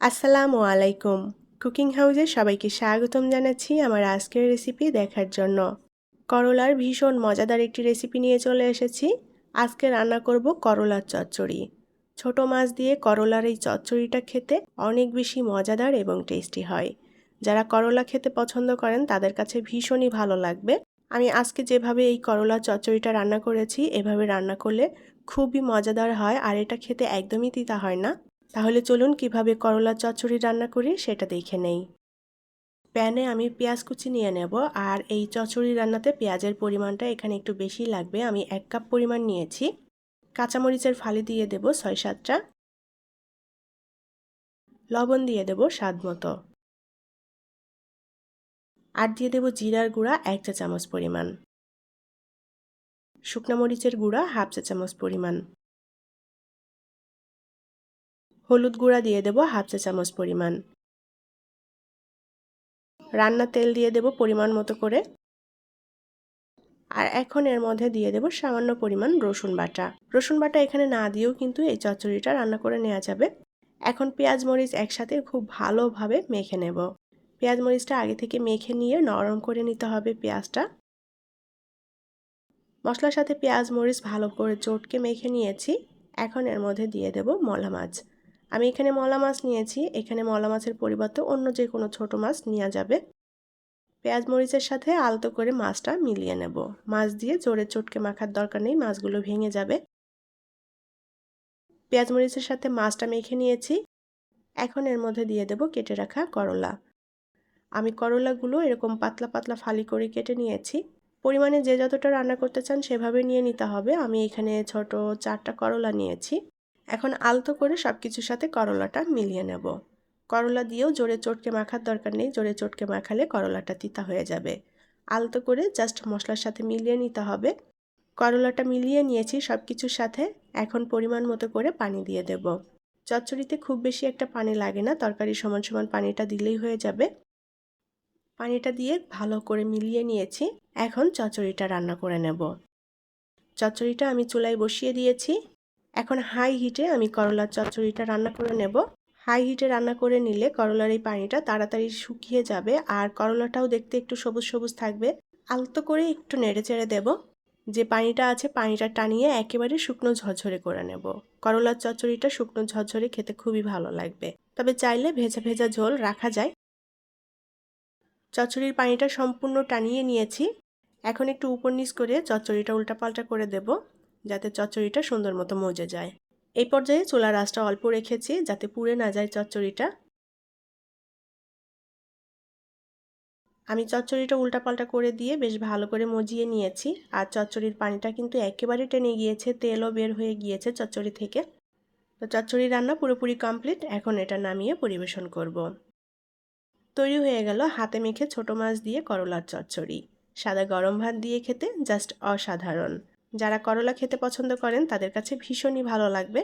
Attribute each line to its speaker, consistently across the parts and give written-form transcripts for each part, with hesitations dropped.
Speaker 1: আসসালামু আলাইকুম। কুকিং হাউসে সবাইকে স্বাগতম জানাচ্ছি আমার আজকের রেসিপি দেখার জন্য। করলার ভীষণ মজাদার একটি রেসিপি নিয়ে চলে এসেছি। আজকে রান্না করব করলার চচ্চড়ি। ছোট মাছ দিয়ে করলার এই চচ্চড়িটা খেতে অনেক বেশি মজাদার এবং টেস্টি হয়। যারা করলা খেতে পছন্দ করেন তাদের কাছে ভীষণই ভালো লাগবে। আমি আজকে যেভাবে এই করলার চচ্চড়িটা রান্না করেছি এভাবে রান্না করলে খুবই মজাদার হয় আর এটা খেতে একদমই তিতা হয় না। তাহলে চলুন কিভাবে করলার চচ্চড়ি রান্না করি সেটা দেখে নেই। প্যানে আমি পেঁয়াজ কুচি নিয়ে নেব আর এই চচ্চড়ি রান্নাতে পেঁয়াজের পরিমাণটা এখানে একটু বেশি লাগবে। আমি 1 কাপ পরিমাণ নিয়েছি। কাঁচামরিচের ফালি দিয়ে দেব 6-7টা। লবণ দিয়ে দেব স্বাদ মতো। আর দিয়ে দেব জিরার গুঁড়া 1 চা চামচ পরিমাণ। শুকনা মরিচের গুঁড়া 1/2 চা চামচ পরিমাণ। হলুদ গুঁড়া দিয়ে দেব 1/2 চা চামচ পরিমাণ। রান্নার তেল দিয়ে দেব পরিমাণ মতো করে। আর এখন এর মধ্যে দিয়ে দেব সামান্য পরিমাণ রসুন বাটা। রসুন বাটা এখানে না দিয়েও কিন্তু এই চচ্চড়িটা রান্না করে নেওয়া যাবে। এখন পেঁয়াজ মরিচ একসাথে খুব ভালোভাবে মেখে নেব। পেঁয়াজ মরিচটা আগে থেকে মেখে নিয়ে নরম করে নিতে হবে পেঁয়াজটা। মশলার সাথে পেঁয়াজ মরিচ ভালো করে চটকে মেখে নিয়েছি। এখন এর মধ্যে দিয়ে দেব মলা মাছ। আমি এখানে মলা মাছ নিয়েছি। এখানে মলা মাছের পরিবর্তে অন্য যে কোনো ছোট মাছ নেওয়া যাবে। পেঁয়াজ মরিচের সাথে আলতো করে মাছটা মিলিয়ে নেব। মাছ দিয়ে জোরে চটকে মাখার দরকার নেই, মাছগুলো ভেঙে যাবে। পেঁয়াজ মরিচের সাথে মাছটা মেখে নিয়েছি। এখন এর মধ্যে দিয়ে দেব কেটে রাখা করলা। আমি করলাগুলো এরকম পাতলা পাতলা ফালি করে কেটে নিয়েছি। পরিমাণে যে যতটা রান্না করতে চান সেভাবে নিয়ে নিতে হবে। আমি এখানে ছোট 4টা করলা নিয়েছি। এখন আলতো করে সব কিছুর সাথে করলাটা মিলিয়ে নেব। করলা দিয়েও জোরে চটকে মাখার দরকার নেই, জোরে চটকে মাখালে করলাটা তিতা হয়ে যাবে। আলতো করে জাস্ট মশলার সাথে মিলিয়ে নিতে হবে। করলাটা মিলিয়ে নিয়েছি সব কিছুর সাথে। এখন পরিমাণ মতো করে পানি দিয়ে দেব। চচ্চড়িতে খুব বেশি একটা পানি লাগে না, তরকারি সমান সমান পানিটা দিলেই হয়ে যাবে। পানিটা দিয়ে ভালো করে মিলিয়ে নিয়েছি। এখন চচ্চড়িটা রান্না করে নেব। চচ্চড়িটা আমি চুলায় বসিয়ে দিয়েছি। এখন হাই হিটে আমি করলার চচ্চড়িটা রান্না করে নেব। হাই হিটে রান্না করে নিলে করলার এই পানিটা তাড়াতাড়ি শুকিয়ে যাবে আর করলাটাও দেখতে একটু সবুজ সবুজ থাকবে। আলতো করে একটু নেড়ে চেড়ে দেব। যে পানিটা আছে পানিটা টানিয়ে একেবারে শুকনো ঝরঝরে করে নেব। করলার চচ্চড়িটা শুকনো ঝরঝরে খেতে খুবই ভালো লাগবে, তবে চাইলে ভেজা ভেজা ঝোল রাখা যায়। চচ্চড়ির পানিটা সম্পূর্ণ টানিয়ে নিয়েছি। এখন একটু উপর নিচ করে চচ্চড়িটা উল্টাপাল্টা করে দেব যাতে চচ্চড়িটা সুন্দর মতো মজে যায়। এই পর্যায়ে চুলার আঁচটা অল্প রেখেছি যাতে পুড়ে না যায় চচ্চড়িটা। আমি চচ্চড়িটা উল্টাপাল্টা করে দিয়ে বেশ ভালো করে মজিয়ে নিয়েছি। আর চচ্চড়ির পানিটা কিন্তু একেবারে টেনে গিয়েছে, তেলও বের হয়ে গিয়েছে চচ্চড়ি থেকে। তো চচ্চড়ি রান্না পুরোপুরি কমপ্লিট। এখন এটা নামিয়ে পরিবেশন করব। তৈরি হয়ে গেল হাতে মেখে ছোট মাছ দিয়ে করলার চচ্চড়ি। সাদা গরম ভাত দিয়ে খেতে জাস্ট অসাধারণ। যারা করলা খেতে পছন্দ করেন তাদের কাছে ভীষণই ভালো লাগবে।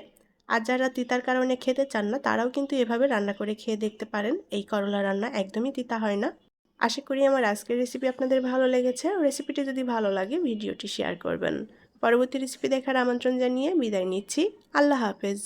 Speaker 1: আর যারা তিতার কারণে খেতে চান না তারাও কিন্তু এভাবে রান্না করে খেয়ে দেখতে পারেন। এই করলা রান্না একদমই তিতা হয় না। আশা করি আমার আজকের রেসিপি আপনাদের ভালো লেগেছে। রেসিপিটি যদি ভালো লাগে ভিডিওটি শেয়ার করবেন। পরবর্তী রেসিপি দেখার আমন্ত্রণ জানিয়ে বিদায় নিচ্ছি। আল্লাহ হাফেজ।